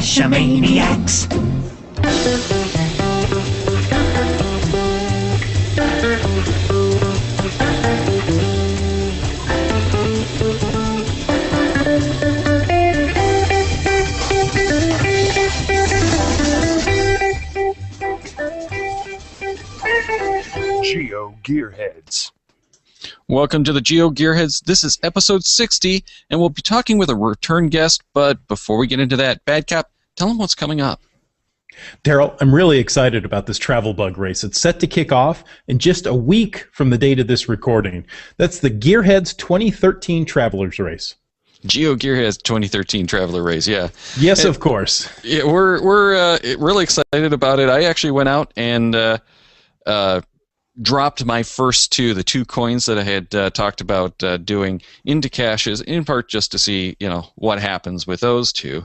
Cachamaniacs. GeoGearHeads. Welcome to the GeoGearHeads. This is episode 60, and we'll be talking with a return guest. But before we get into that, Bad Cop, tell them what's coming up. Daryl, I'm really excited about this travel bug race. It's set to kick off in just a week from the date of this recording. That's the GearHeads 2013 Travelers Race. GeoGearHeads 2013 Traveler Race, yeah. Yes, of course. Yeah, we're really excited about it. I actually went out and dropped my first the two coins that I had talked about doing into caches, in part just to see, what happens with those two.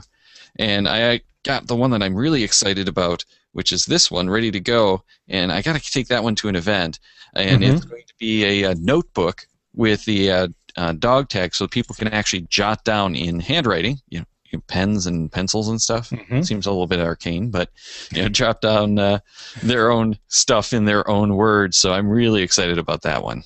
And I got the one that I'm really excited about, which is this one, ready to go. And I got to take that one to an event. And it's going to be a notebook with the dog tag so people can actually jot down in handwriting, pens and pencils and stuff. Seems a little bit arcane, but jot down their own stuff in their own words. So I'm really excited about that one.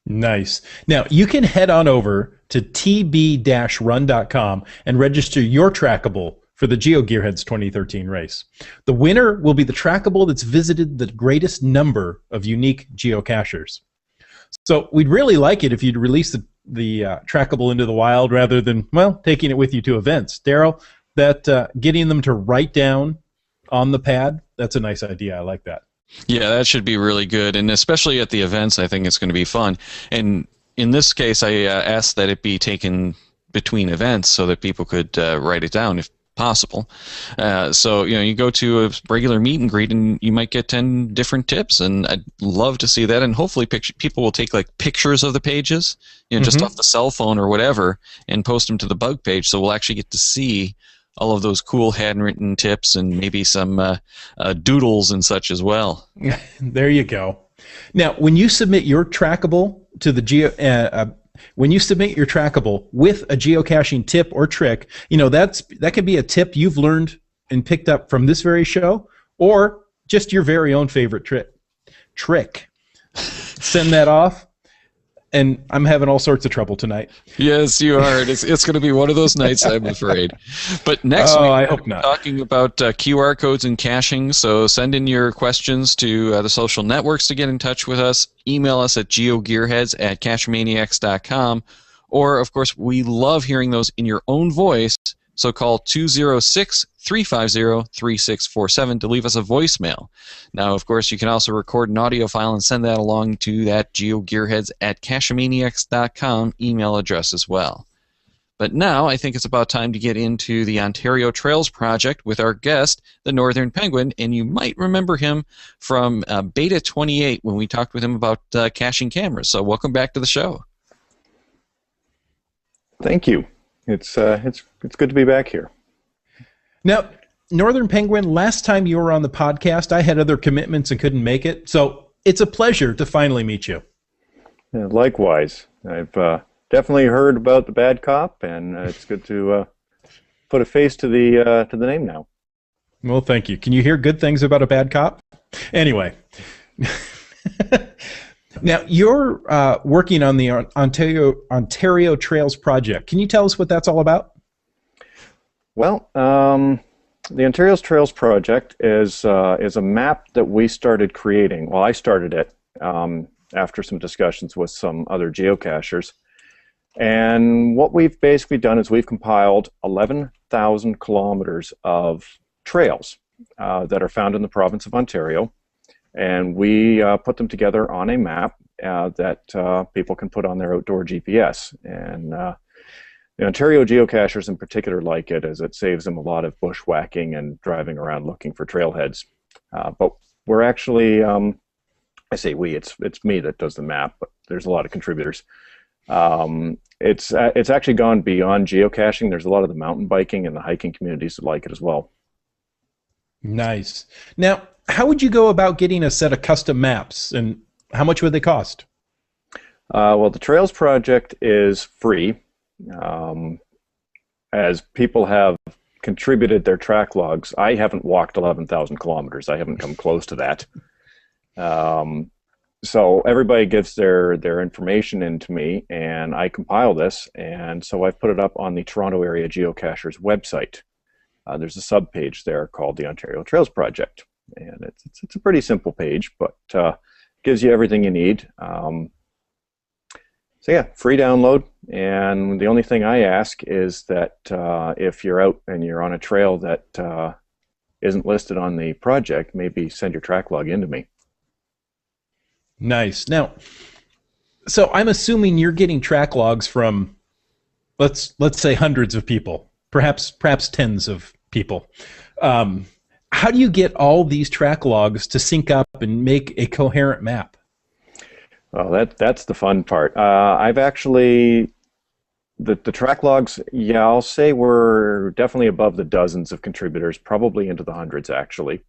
Nice. Now, you can head on over to tb-run.com and register your trackable for the GeoGearHeads 2013 race. The winner will be the trackable that's visited the greatest number of unique geocachers. So we'd really like it if you'd release the trackable into the wild rather than, taking it with you to events. Daryl, that getting them to write down on the pad, that's a nice idea. I like that. Yeah, that should be really good, and especially at the events, I think it's going to be fun. And in this case, I asked that it be taken between events so that people could write it down if possible. So you go to a regular meet and greet and you might get 10 different tips, and I'd love to see that. And hopefully people will take pictures of the pages, just off the cell phone or whatever, and post them to the bug page, so we'll actually get to see all of those cool handwritten tips and maybe some doodles and such as well. There you go. Now, when you submit your trackable to the when you submit your trackable with a geocaching tip or trick, that could be a tip you've learned and picked up from this very show, or just your very own favorite trick. Send that off, and I'm having all sorts of trouble tonight. Yes, you are. It's going to be one of those nights, I'm afraid. But next week, I hope not. Talking about QR codes and caching, so send in your questions to the social networks to get in touch with us. Email us at geogearheads@cachamaniacs.com. Or, of course, we love hearing those in your own voice, so call 206-350-3647 to leave us a voicemail. Now, of course, you can also record an audio file and send that along to that geogearheads@cachamaniacs.com email address as well. But now I think it's about time to get into the Ontario Trails Project with our guest, the Northern Penguin, and you might remember him from Beta 28 when we talked with him about caching cameras. So welcome back to the show. Thank you. It's good to be back here. Now, Northern Penguin, last time you were on the podcast, I had other commitments and couldn't make it, so it's a pleasure to finally meet you. Yeah, likewise. I've definitely heard about the Bad Cop, and it's good to put a face to the name now. Well, thank you. Can you hear good things about a bad cop? Anyway. Now, you're working on the Ontario Trails Project. Can you tell us what that's all about? Well, the Ontario Trails Project is a map that we started creating. Well, I started it after some discussions with some other geocachers. And what we've basically done is we've compiled 11,000 kilometers of trails that are found in the province of Ontario. And we put them together on a map that people can put on their outdoor GPS. And the Ontario geocachers in particular like it, as it saves them a lot of bushwhacking and driving around looking for trailheads. But we're actually, I say we, it's me that does the map, but there's a lot of contributors. It's actually gone beyond geocaching. There's a lot of the mountain biking and the hiking communities that like it as well. Nice. Now, how would you go about getting a set of custom maps, and how much would they cost? Well, the Trails Project is free. As people have contributed their track logs. I haven't walked 11,000 kilometers. I haven't come close to that. So everybody gives their information in to me, and I compile this, and so I've put it up on the Toronto Area Geocachers website. There's a sub-page there called the Ontario Trails Project, and it's a pretty simple page, but gives you everything you need. So yeah, free download, and the only thing I ask is that if you're out and you're on a trail that isn't listed on the project, maybe send your track log in to me. Nice. Now, so I'm assuming you're getting track logs from, let's say, hundreds of people, perhaps tens of people. How do you get all these track logs to sync up and make a coherent map? Well, that's the fun part. I've actually, the track logs, yeah, I'll say we're definitely above the dozens of contributors, probably into the hundreds, actually.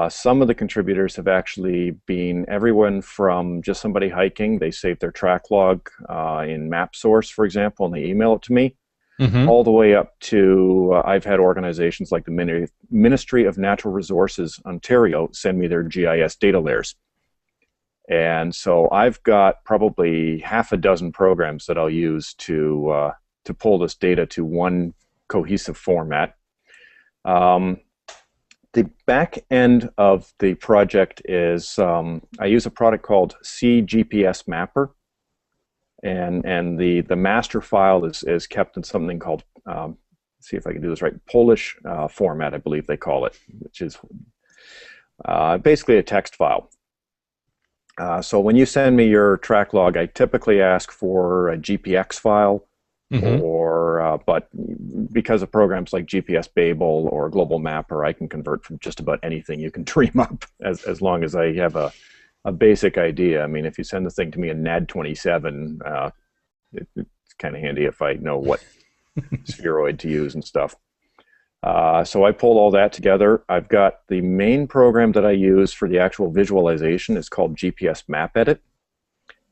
Some of the contributors have actually been everyone from just somebody hiking. They save their track log in MapSource, for example, and they email it to me, all the way up to I've had organizations like the Ministry of Natural Resources Ontario send me their GIS data layers. And so I've got probably half a dozen programs that I'll use to pull this data to one cohesive format. The back end of the project is I use a product called CGPS Mapper, and the master file is kept in something called let's see if I can do this right, Polish format, I believe they call it, which is basically a text file. So when you send me your track log, I typically ask for a GPX file, or but because of programs like GPS Babel or Global Mapper, I can convert from just about anything you can dream up, as long as I have a basic idea. I mean, if you send the thing to me in NAD27, it's kind of handy if I know what spheroid to use and stuff. So I pulled all that together. I've got the main program that I use for the actual visualization is called GPS Map Edit.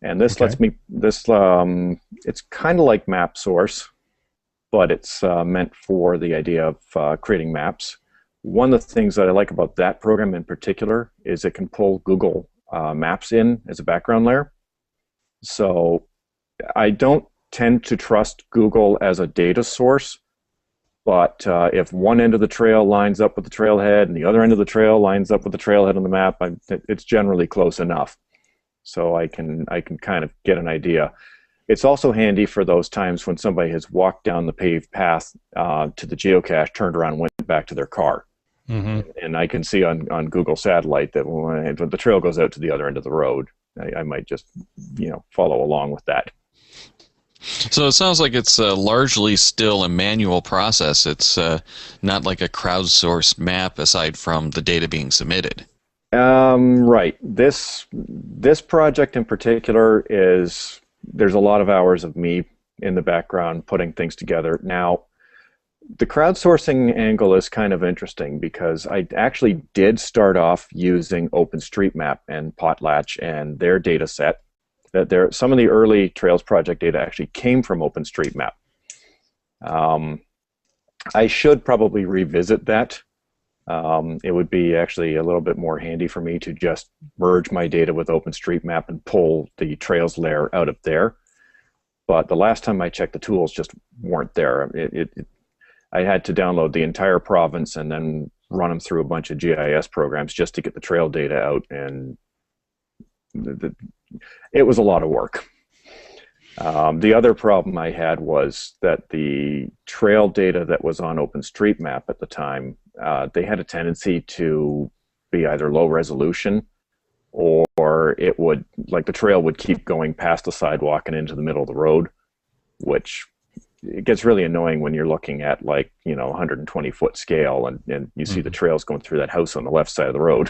And this lets me, it's kind of like MapSource, but it's meant for the idea of creating maps. One of the things that I like about that program in particular is it can pull Google Maps in as a background layer. So I don't tend to trust Google as a data source, but if one end of the trail lines up with the trailhead and the other end of the trail lines up with the trailhead on the map, it's generally close enough. So I can kind of get an idea. It's also handy for those times when somebody has walked down the paved path to the geocache, turned around, and went back to their car. And I can see on Google Satellite that when the trail goes out to the other end of the road, I might just follow along with that. So it sounds like it's largely still a manual process. It's not like a crowdsourced map aside from the data being submitted. Right. This project in particular there's a lot of hours of me in the background putting things together. Now, the crowdsourcing angle is kind of interesting because I actually did start off using OpenStreetMap and Potlatch and their data set. Some of the early Trails project data actually came from OpenStreetMap. I should probably revisit that. It would be actually a little bit more handy for me to just merge my data with OpenStreetMap and pull the Trails layer out of there. But the last time I checked, the tools just weren't there. I had to download the entire province and then run them through a bunch of GIS programs just to get the trail data out, and it was a lot of work. The other problem I had was that the trail data that was on OpenStreetMap at the time, they had a tendency to be either low resolution, or it would, like, the trail would keep going past the sidewalk and into the middle of the road, which it gets really annoying when you're looking at 120-foot scale and you see the trails going through that house on the left side of the road.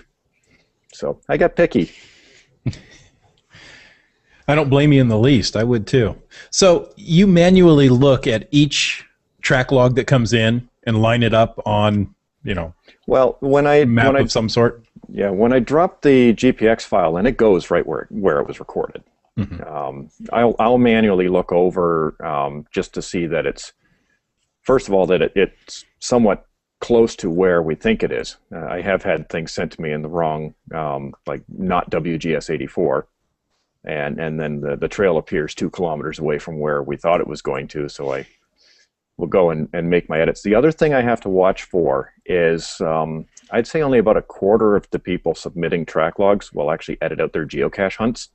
So I got picky. I don't blame you in the least. I would too. So you manually look at each track log that comes in and line it up on, well, when I of some sort. Yeah, when I drop the GPX file, and it goes right where it was recorded. I'll manually look over just to see that it's first of all, that it's somewhat close to where we think it is. I have had things sent to me in the wrong, like not WGS 84, and then the trail appears 2 kilometers away from where we thought it was going to. So I will go and make my edits. The other thing I have to watch for is I'd say only about a quarter of the people submitting track logs will actually edit out their geocache hunts.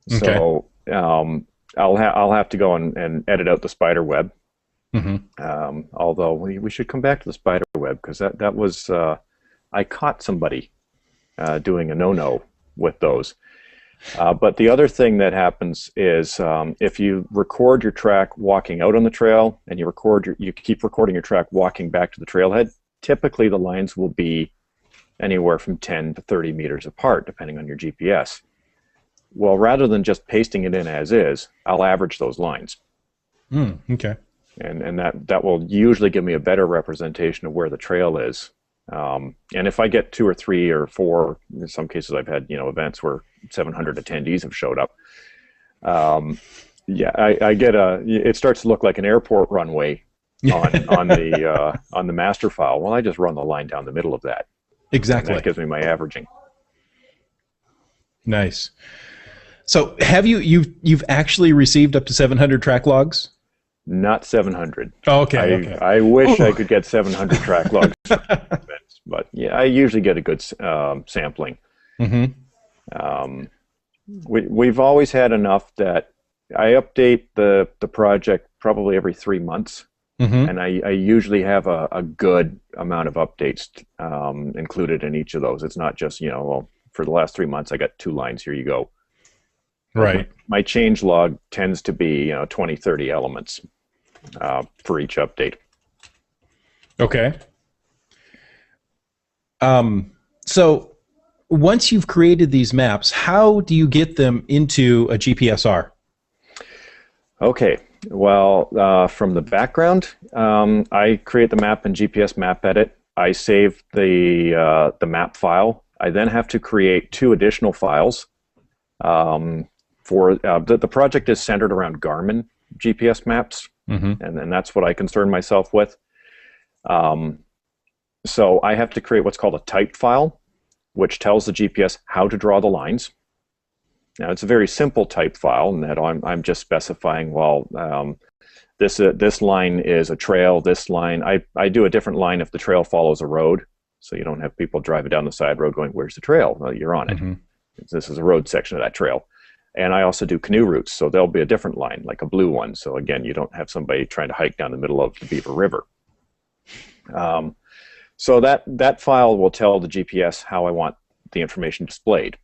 Okay. So I'll have to go and edit out the spider web. Mm-hmm. Although we should come back to the spider web, because that was I caught somebody doing a no with those. But the other thing that happens is if you record your track walking out on the trail, and you keep recording your track walking back to the trailhead, typically the lines will be anywhere from 10 to 30 meters apart, depending on your GPS. Well, rather than just pasting it in as is, I'll average those lines. Okay. And that will usually give me a better representation of where the trail is. And if I get 2 or 3 or 4, in some cases I've had events where 700 attendees have showed up. I get it starts to look like an airport runway on the master file. Well, I just run the line down the middle of that. Exactly. And that gives me my averaging. Nice. So have you've actually received up to 700 track logs? Not 700. Oh, okay. I wish I could get 700 track logs, but yeah, I usually get a good sampling. Mm-hmm. We've always had enough that I update the project probably every 3 months, mm-hmm. and I usually have a good amount of updates included in each of those. It's not just for the last 3 months I got 2 lines. Here you go. Right. My change log tends to be 20, 30 elements for each update. Okay. So once you've created these maps, how do you get them into a GPSR? Okay. Well, from the background, I create the map in GPS Map Edit. I save the map file. I then have to create 2 additional files. For the project is centered around Garmin GPS maps, mm-hmm. and that's what I concern myself with. So I have to create what's called a type file, which tells the GPS how to draw the lines. Now it's a very simple type file, in that I'm just specifying, this line is a trail. This line, I do a different line if the trail follows a road, so you don't have people driving down the side road going, "Where's the trail?" Well, you're on it. Mm-hmm. This is a road section of that trail. And I also do canoe routes, so there'll be a different line, like a blue one. So again, you don't have somebody trying to hike down the middle of the Beaver River. So that file will tell the GPS how I want the information displayed.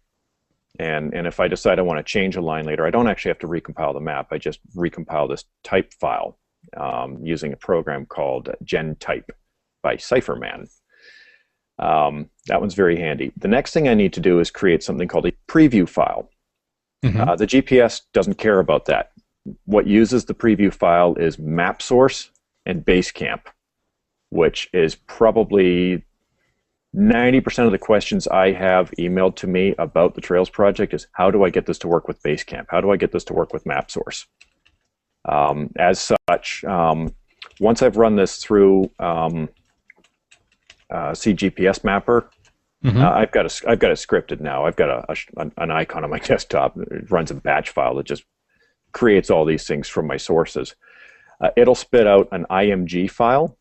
And if I decide I want to change a line later, I don't actually have to recompile the map. I just recompile this type file using a program called GenType by Cypherman. That one's very handy. The next thing I need to do is create something called a preview file. Mm-hmm. The GPS doesn't care about that. What uses the preview file is map source and Basecamp, which is probably 90% of the questions I have emailed to me about the Trails project is, how do I get this to work with Basecamp? How do I get this to work with map source? As such, once I've run this through CGPS Mapper, mm-hmm. I've got it scripted now. I've got an icon on my desktop. It runs a batch file that just creates all these things from my sources. It'll spit out an IMG file.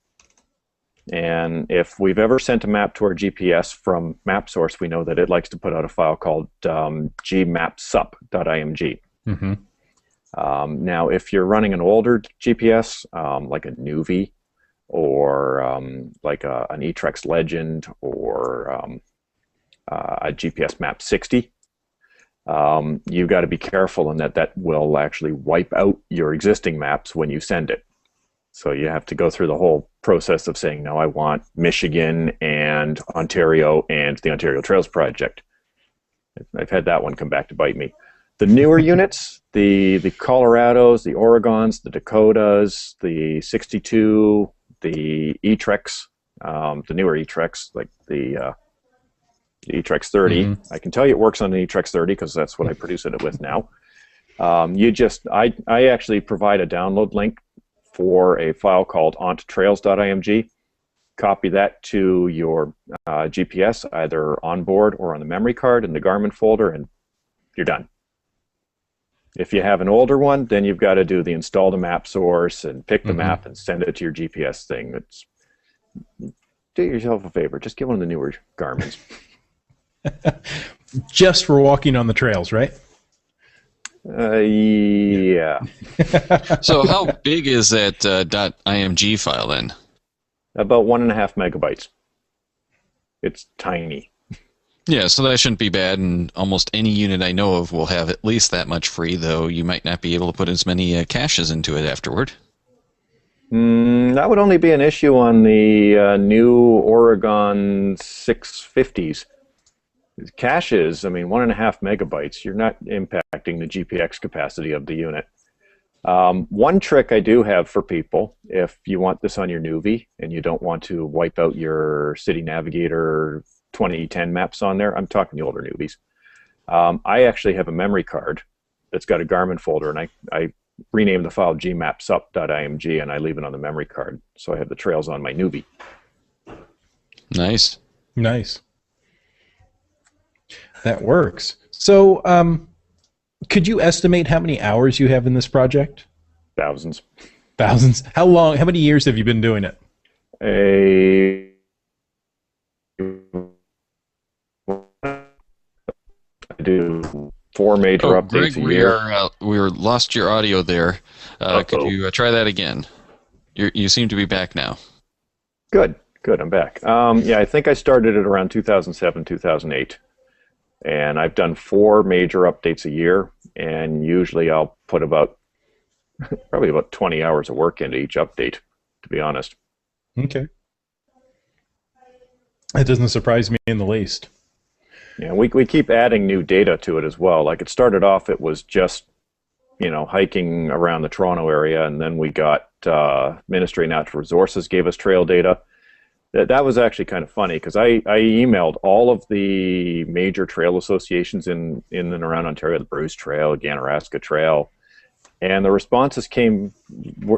And if we've ever sent a map to our GPS from map source, we know that it likes to put out a file called gmapsup.img. Mm-hmm. Now, if you're running an older GPS, like a Nuvi, or like an eTrex Legend, or a GPS Map 60, you've got to be careful in that will actually wipe out your existing maps when you send it. So you have to go through the whole process of saying, no, I want Michigan and Ontario and the Ontario Trails Project. I've had that one come back to bite me. The newer units, the Colorados, the Oregons, the Dakotas, the 62, the eTrex, the newer eTrex, like the eTrex 30. Mm-hmm. I can tell you it works on the eTrex 30 because that's what I produce it with now. I actually provide a download link for a file called ontotrails.img. Copy that to your GPS, either on board or on the memory card in the Garmin folder, and you're done. If you have an older one, then you've got to do the install the map source and pick the map and send it to your GPS thing. Do yourself a favor. Just get one of the newer Garmin's. Just for walking on the trails, right? Yeah. So how big is that .img file then? About 1.5 megabytes. It's tiny. Yeah, so that shouldn't be bad, and almost any unit I know of will have at least that much free, though you might not be able to put as many caches into it afterward. That would only be an issue on the new Oregon 650s. Caches, I mean, 1.5 megabytes, you're not impacting the GPX capacity of the unit. One trick I do have for people, if you want this on your Nuvi and you don't want to wipe out your City Navigator 2010 maps on there, I'm talking the older Nuvies. I actually have a memory card that's got a Garmin folder, and I rename the file gmapsup.img, and I leave it on the memory card, so I have the trails on my Nuvi. Nice. Nice. That works. So, could you estimate how many hours you have in this project? Thousands. Thousands. How long? How many years have you been doing it? I do 4 major updates Greg, a year. we lost your audio there. Could you try that again? You seem to be back now. Good, I'm back. Yeah, I think I started it around 2007, 2008. And I've done 4 major updates a year, and usually I'll put probably about 20 hours of work into each update, to be honest. Okay. That doesn't surprise me in the least. Yeah, we keep adding new data to it as well. Like, it started off, it was just, hiking around the Toronto area, and then we got Ministry of Natural Resources gave us trail data. That was actually kind of funny, because I emailed all of the major trail associations in and around Ontario, the Bruce Trail, Ganaraska Trail, and the responses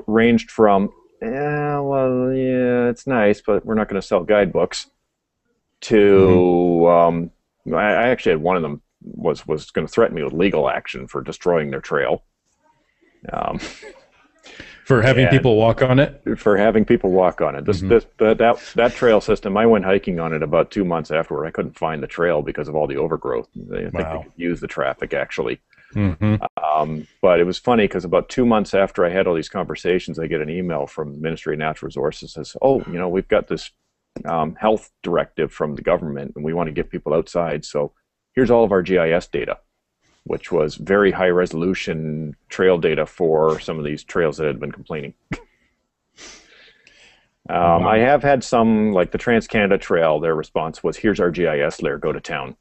ranged from, yeah, it's nice, but we're not going to sell guidebooks, to, I actually had one of them was going to threaten me with legal action for destroying their trail. For having people walk on it? For having people walk on it. That trail system, I went hiking on it about 2 months afterward. I couldn't find the trail because of all the overgrowth. I think they could use the traffic, actually. But it was funny, because about 2 months after I had all these conversations, I get an email from the Ministry of Natural Resources that says, we've got this health directive from the government, and we want to get people outside, so here's all of our GIS data, which was very high resolution trail data for some of these trails that had been complaining. I have had some, like the Trans-Canada Trail, their response was, here's our GIS layer, go to town.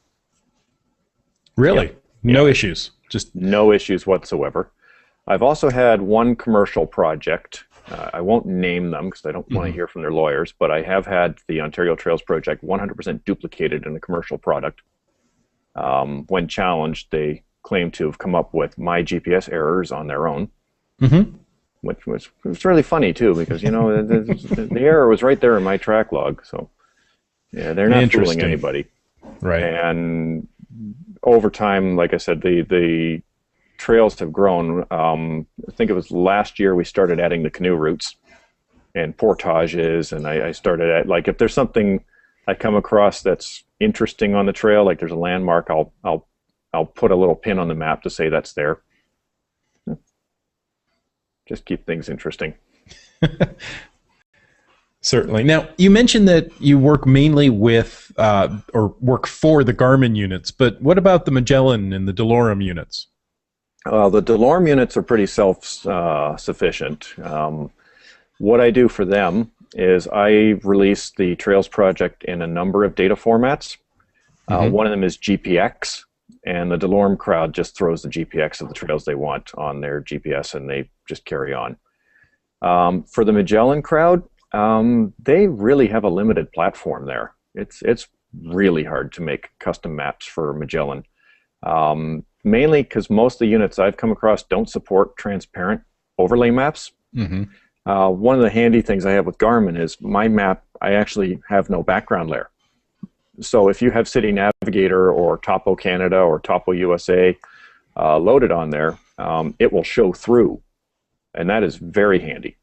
Really? Yep. No issues? Just no issues whatsoever. I've also had one commercial project. I won't name them because I don't want to hear from their lawyers, but I have had the Ontario Trails project 100% duplicated in a commercial product. When challenged, they claim to have come up with my GPS errors on their own, which was really funny too, because the error was right there in my track log. So yeah, they're not fooling anybody. Right. And over time, like I said, the trails have grown. I think it was last year we started adding the canoe routes and portages, and I started like, if there's something I come across that's interesting on the trail, like there's a landmark, I'll put a little pin on the map to say that's there. Just keep things interesting. Certainly. Now, you mentioned that you work mainly with, or work for the Garmin units, but what about the Magellan and the Delorme units? The Delorme units are pretty self-sufficient. What I do for them is I release the Trails project in a number of data formats. One of them is GPX, and the Delorme crowd just throws the GPX of the trails they want on their GPS, and they just carry on. For the Magellan crowd, they really have a limited platform there. It's really hard to make custom maps for Magellan, mainly because most of the units I've come across don't support transparent overlay maps. One of the handy things I have with Garmin is my map, I actually have no background layer. So if you have City Navigator or Topo Canada or Topo USA loaded on there, it will show through, and that is very handy.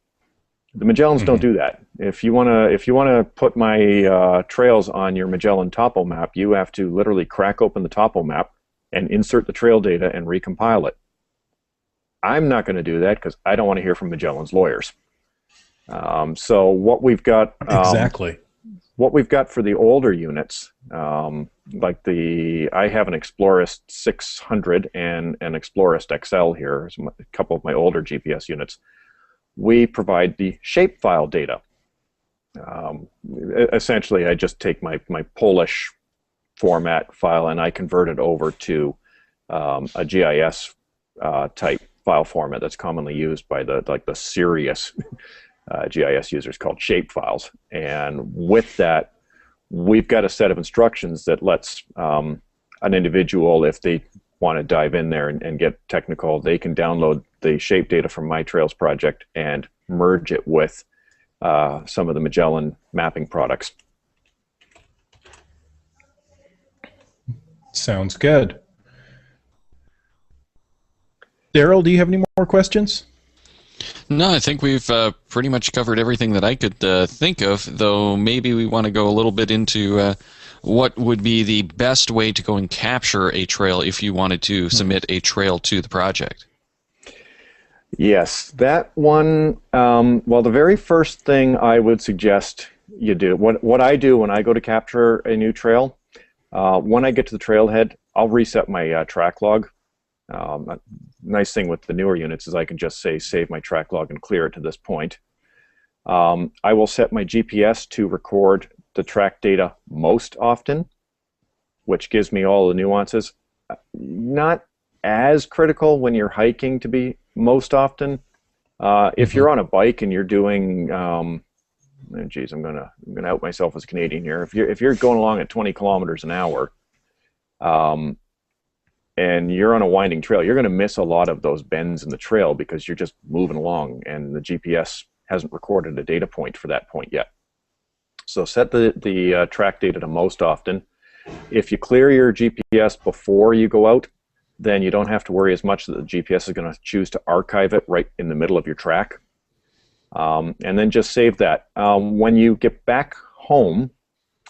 The Magellans don't do that. If you wanna put my trails on your Magellan Topo map, you have to literally crack open the Topo map and insert the trail data and recompile it. I'm not going to do that because I don't want to hear from Magellan's lawyers. So what we've got exactly. What we've got for the older units, like I have an Explorist 600 and an Explorist XL here, a couple of my older GPS units. We provide the shapefile data. Essentially, I just take my Polish format file and I convert it over to a GIS type file format that's commonly used by the serious GIS users, called shapefiles. And with that, we've got a set of instructions that lets an individual, if they want to dive in there and get technical, they can download the shape data from my Trails project and merge it with some of the Magellan mapping products. Sounds good. Daryl, do you have any more questions? No, I think we've pretty much covered everything that I could think of, though maybe we want to go a little bit into what would be the best way to go and capture a trail if you wanted to submit a trail to the project. Yes, that one, well, the very first thing I would suggest you do, what I do when I go to capture a new trail, when I get to the trailhead, I'll reset my track log. Nice thing with the newer units is I can just say save my track log and clear it to this point. I will set my GPS to record the track data most often, which gives me all the nuances. Not as critical when you're hiking to be most often. If you're on a bike and you're doing, geez, I'm gonna out myself as a Canadian here. If you're going along at 20 kilometers an hour, and you're on a winding trail, you're going to miss a lot of those bends in the trail because you're just moving along and the GPS hasn't recorded a data point for that point yet. So set the track data to most often. If you clear your GPS before you go out, then you don't have to worry as much that the GPS is going to choose to archive it right in the middle of your track. And then just save that. When you get back home,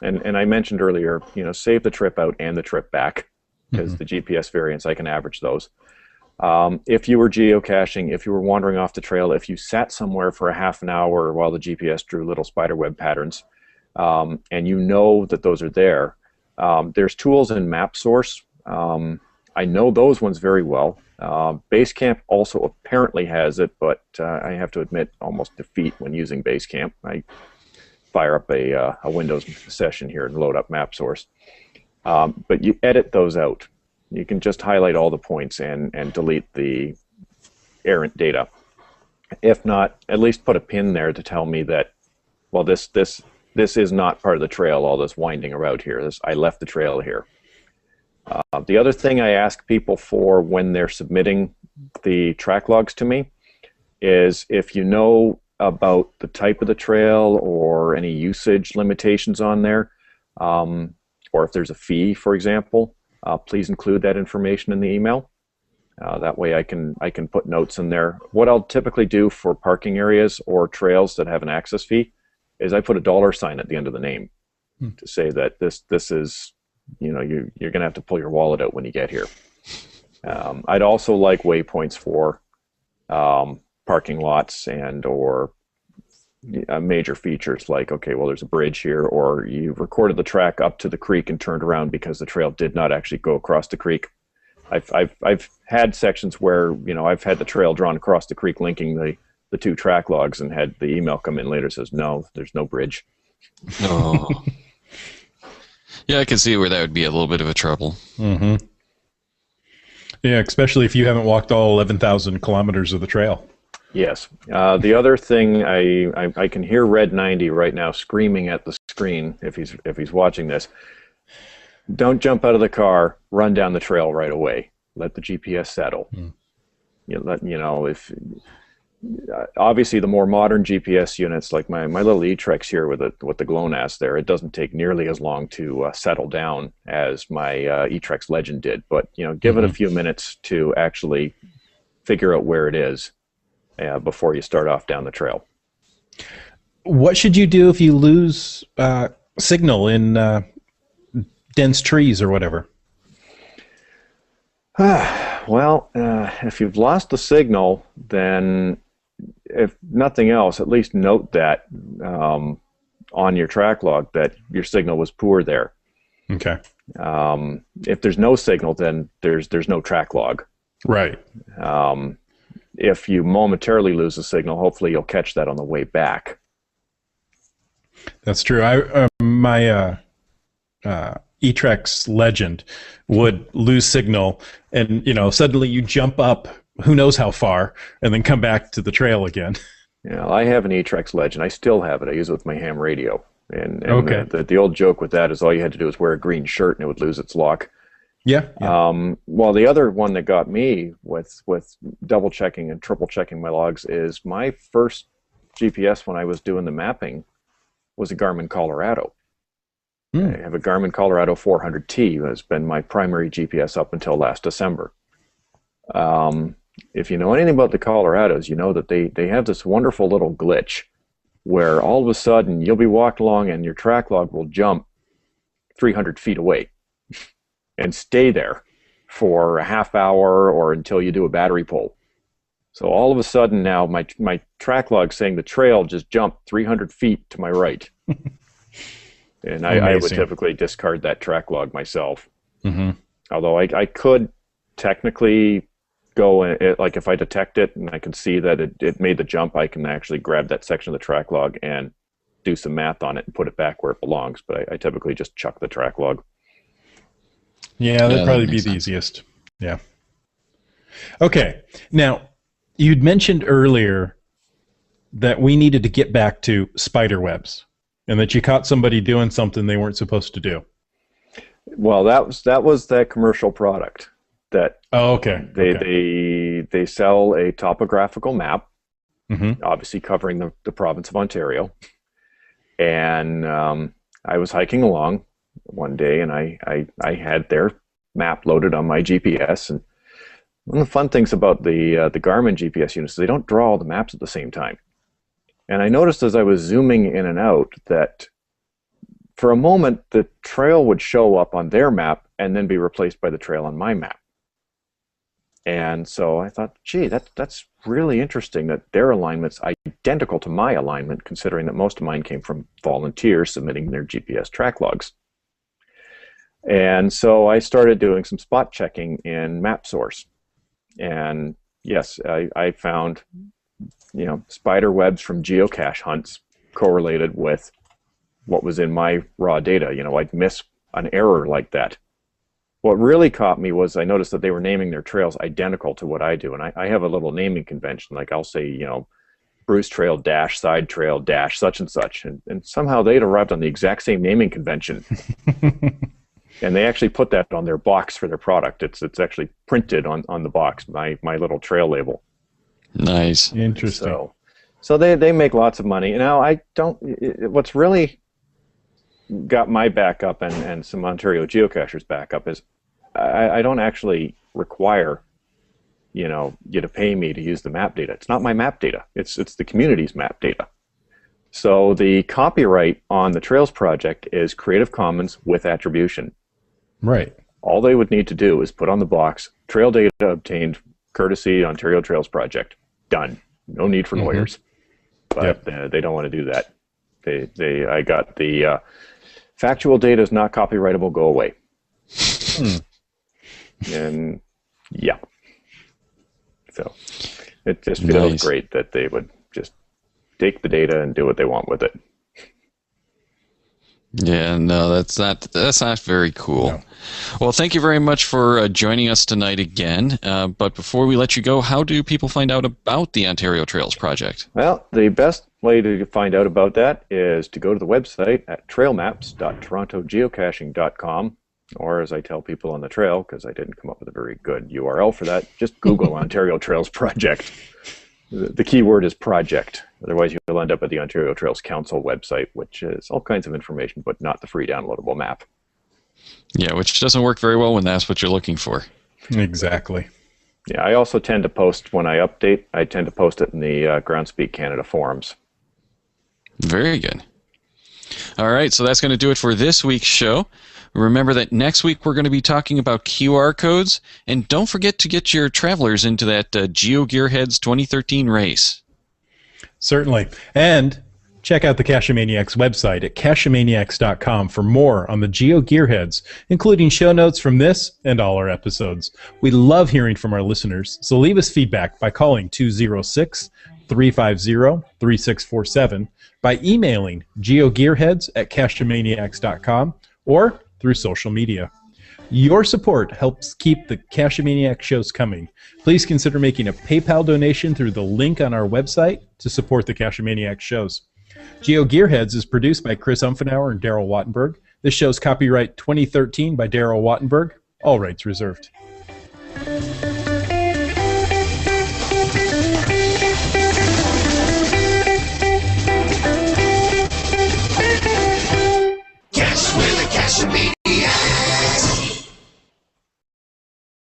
and I mentioned earlier, save the trip out and the trip back, because the GPS variants, I can average those. If you were geocaching, if you were wandering off the trail, if you sat somewhere for a half an hour while the GPS drew little spiderweb patterns, and you know that those are there, there's tools in MapSource. I know those ones very well. Basecamp also apparently has it, but I have to admit almost defeat when using Basecamp. I fire up a Windows session here and load up MapSource. But you edit those out. You can just highlight all the points and delete the errant data. If not, at least put a pin there to tell me that, well, this is not part of the trail, all this winding around here. I left the trail here. The other thing I ask people for when they're submitting the track logs to me is if you know about the type of the trail or any usage limitations on there, or if there's a fee, for example, please include that information in the email. That way I can put notes in there. What I'll typically do for parking areas or trails that have an access fee is I put a $sign at the end of the name to say that this is, you're going to have to pull your wallet out when you get here. I'd also like waypoints for parking lots and or major features like, okay, well, there's a bridge here, or you recorded the track up to the creek and turned around because the trail did not actually go across the creek. I've had sections where I've had the trail drawn across the creek linking the two track logs and had the email come in later says no, there's no bridge. Oh. Yeah, I can see where that would be a little bit of a trouble. Mm-hmm. Yeah, especially if you haven't walked all 11,000 kilometers of the trail. Yes. The other thing, I can hear Red 90 right now screaming at the screen if he's watching this. Don't jump out of the car, run down the trail right away. Let the GPS settle. If obviously, the more modern GPS units, like my little E-Trex here with the GLONASS there, it doesn't take nearly as long to settle down as my E-Trex Legend did. But give it a few minutes to actually figure out where it is before you start off down the trail. What should you do if you lose signal in dense trees or whatever? Well, if you've lost the signal, then if nothing else, at least note that on your track log that your signal was poor there. Okay. If there's no signal, then there's no track log. Right. If you momentarily lose the signal, hopefully you'll catch that on the way back. That's true. My E-Trex Legend would lose signal, and suddenly you jump up who knows how far and then come back to the trail again. I have an E-Trex Legend. I still have it. I use it with my ham radio. And okay. The old joke with that is all you had to do was wear a green shirt and it would lose its lock. Yeah. Well, the other one that got me with double checking and triple checking my logs is my first GPS when I was doing the mapping was a Garmin Colorado. I have a Garmin Colorado 400T. That's been my primary GPS up until last December. If you know anything about the Colorados, you know that they have this wonderful little glitch where all of a sudden you'll be walking along and your track log will jump 300 feet away and stay there for a half hour or until you do a battery pull. So all of a sudden now my track log saying the trail just jumped 300 feet to my right. And I would typically discard that track log myself. Mm-hmm. Although I could technically go and like if I detect it and I can see that it made the jump, I can actually grab that section of the track log and do some math on it and put it back where it belongs. But I typically just chuck the track log. Yeah, that'd probably be the easiest. Yeah. Okay. Now, you'd mentioned earlier that we needed to get back to spider webs and that you caught somebody doing something they weren't supposed to do. Well, that was that commercial product that they sell a topographical map, obviously covering the province of Ontario. And I was hiking along one day and I had their map loaded on my GPS. And one of the fun things about the Garmin GPS units is they don't draw all the maps at the same time. And I noticed as I was zooming in and out that for a moment the trail would show up on their map and then be replaced by the trail on my map. And so I thought, gee, that's really interesting that their alignment's identical to my alignment, considering that most of mine came from volunteers submitting their GPS track logs. And so I started doing some spot checking in MapSource. And yes, I found spider webs from geocache hunts correlated with what was in my raw data. I'd miss an error like that. What really caught me was I noticed that they were naming their trails identical to what I do. And I have a little naming convention. Like I'll say, Bruce Trail dash side trail dash such and such. And somehow they'd arrived on the exact same naming convention. And they actually put that on their box for their product. It's actually printed on the box, my little trail label. Nice. Interesting. So they make lots of money. Now what's really got my backup and some Ontario geocachers backup is I don't actually require you to pay me to use the map data. It's not my map data. It's the community's map data. So the copyright on the Trails project is Creative Commons with attribution. Right. All they would need to do is put on the box, trail data obtained courtesy Ontario Trails Project. Done. No need for lawyers. But they don't want to do that. I got the factual data is not copyrightable, go away. And yeah. So it just feels great that they would just take the data and do what they want with it. Yeah, no, that's not very cool. No. Well, thank you very much for joining us tonight again. But before we let you go, how do people find out about the Ontario Trails Project? Well, the best way to find out about that is to go to the website at trailmaps.torontogeocaching.com, or as I tell people on the trail, because I didn't come up with a very good URL for that, just Google Ontario Trails Project. The key word is project. Otherwise, you'll end up at the Ontario Trails Council website, which is all kinds of information, but not the free downloadable map. Yeah, which doesn't work very well when that's what you're looking for. Exactly. Yeah, I also tend to post when I update. I tend to post it in the Groundspeak Canada forums. Very good. All right, so that's going to do it for this week's show. Remember that next week we're going to be talking about QR codes, and don't forget to get your travelers into that GeoGearHeads 2013 race. Certainly. And check out the Cachemaniacs website at cachemaniacs.com for more on the GeoGearHeads, including show notes from this and all our episodes. We love hearing from our listeners, so leave us feedback by calling 206-350-3647, by emailing geogearheads@cachemaniacs.com, or through social media. Your support helps keep the Cachemaniac shows coming. Please consider making a PayPal donation through the link on our website to support the Cachemaniac shows. GeoGearHeads is produced by Chris Umfenauer and Daryl Wattenberg. This show's copyright 2013 by Daryl Wattenberg. All rights reserved.